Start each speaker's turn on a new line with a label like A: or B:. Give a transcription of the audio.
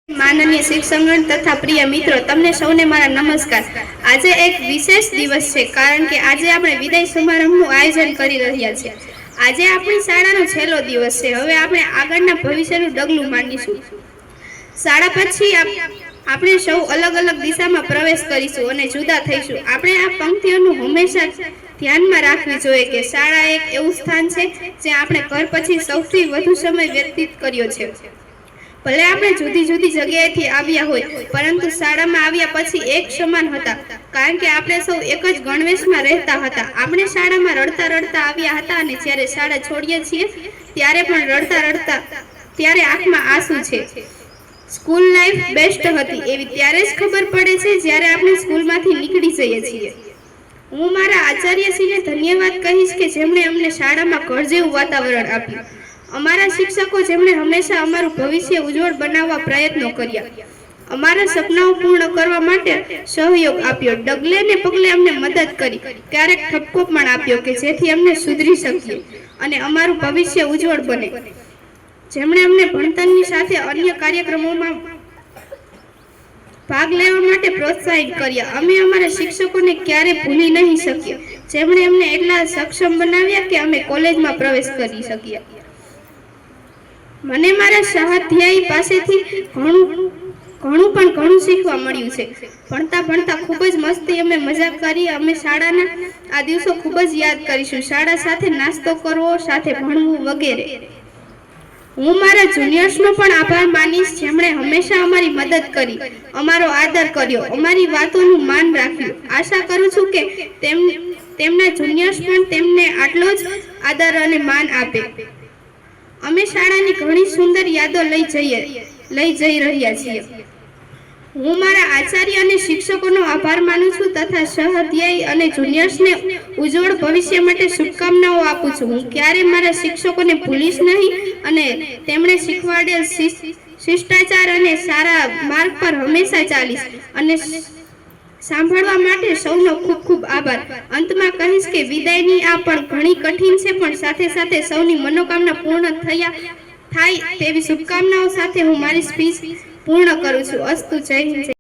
A: माननीय शिक्षकगण तथा प्रिय मित्रों, तमने सौने मारा नमस्कार। आज एक विशेष दिवस है, कारण के आज આપણે વિદાય સમારંભનું આયોજન કરી રહ્યા છે। આજે આપણી શાળાનો છેલ્લો દિવસ છે। હવે આપણે આગળના ભવિષ્યનું ડગલું માંડીશું। શાળા પછી આપણે સૌ અલગ અલગ દિશામાં પ્રવેશ કરીશું અને જુદા થઈશું। આપણે આ પંક્તિઓનું હંમેશા ધ્યાનમાં રાખવી જોઈએ કે શાળા એક એવું સ્થાન છે જ્યાં આપણે ઘર પછી સૌથી વધુ સમય વ્યતીત કર્યો છે। ભલે આપણે જુદી જુદી જગ્યાએથી આવ્યા હોય, પરંતુ શાળામાં આવ્યા પછી એક સમાન હતા, કારણ કે આપણે સૌ એક જ ગણવેશમાં રહેતા હતા। આપણે શાળામાં રડતા રડતા આવ્યા હતા અને જ્યારે શાળા છોડીએ છીએ ત્યારે પણ રડતા રડતા, ત્યારે આંખમાં આંસુ છે। સ્કૂલ લાઈફ બેસ્ટ હતી એવી ત્યારે જ ખબર પડે છે જ્યારે આપણે સ્કૂલમાંથી નીકળી જઈએ છીએ। હું મારા આચાર્યશ્રીને ધન્યવાદ કહીશ કે જેમણે અમને શાળામાં ઘર જેવું વાતાવરણ આપ્યું। અમારા शिक्षको જેમણે હંમેશા અમારું ભવિષ્ય ઉજ્જવળ બનાવવા પ્રયત્નો કર્યા। અમારા સપનાઓ પૂર્ણ કરવા માટે સહયોગ આપ્યો। ડગલે ને પગલે અમને મદદ કરી, ક્યારેક ઠપકો પણ આપ્યો કે જેથી અમને સુધરી શકીએ અને અમારું ભવિષ્ય ઉજ્જવળ બને। જેમણે અમને ભણતરની સાથે અન્ય કાર્યક્રમોમાં ભાગ લેવા માટે પ્રોત્સાહિત કર્યા। અમે અમારા શિક્ષકોને ક્યારે ભૂલી નહીં શકીએ, જેમણે અમને એટલા સક્ષમ બનાવ્યા કે અમે કોલેજમાં પ્રવેશ કરી શકીએ। મને મારા સહાધ્યાયી પાસેથી ઘણું શીખવા મળ્યું છે। ભણતા ભણતા ખૂબ જ મસ્તી અમે મજા કરી। અમે શાળાના આ દિવસો ખૂબ જ યાદ કરીશું। શાળા સાથે નાસ્તો કરવો, સાથે ભણવું વગેરે। હું મારા જુનિયર્સનો પણ આભાર માનીશ, જેમણે હંમેશા અમારી મદદ કરી, અમારો આદર કર્યો, અમારી વાતોનું માન રાખ્યું। આશા કરું છું કે તેમના જુનિયર્સ પણ તેમને આટલો જ આદર અને માન આપે। અમે શાળાની ઘણી સુંદર યાદો લઈ જઈ રહ્યા છીએ। હું મારા આચાર્ય અને શિક્ષકોનો આભાર માનું છું તથા સહાધ્યાયી અને જુનિયર્સને ઉજ્જવળ ભવિષ્ય માટે શુભકામનાઓ આપું છું। હું ક્યારે મારા શિક્ષકોને ભૂલીશ નહીં અને તેમણે શીખવાડેલ શિષ્ટાચાર અને સારા માર્ગ પર હંમેશા ચાલીશ અને સાંભળવા માટે સૌનો ખૂબ ખૂબ આભાર। અંતમાં કહીશ કે વિદાયની આ પણ ઘણી કઠિન છે, પણ સાથે સાથે સૌની મનોકામના પૂર્ણ થાય તેવી શુભકામનાઓ સાથે હું મારી સ્પીચ પૂર્ણ કરું છું। અસ્તુ, જય હિન્દ।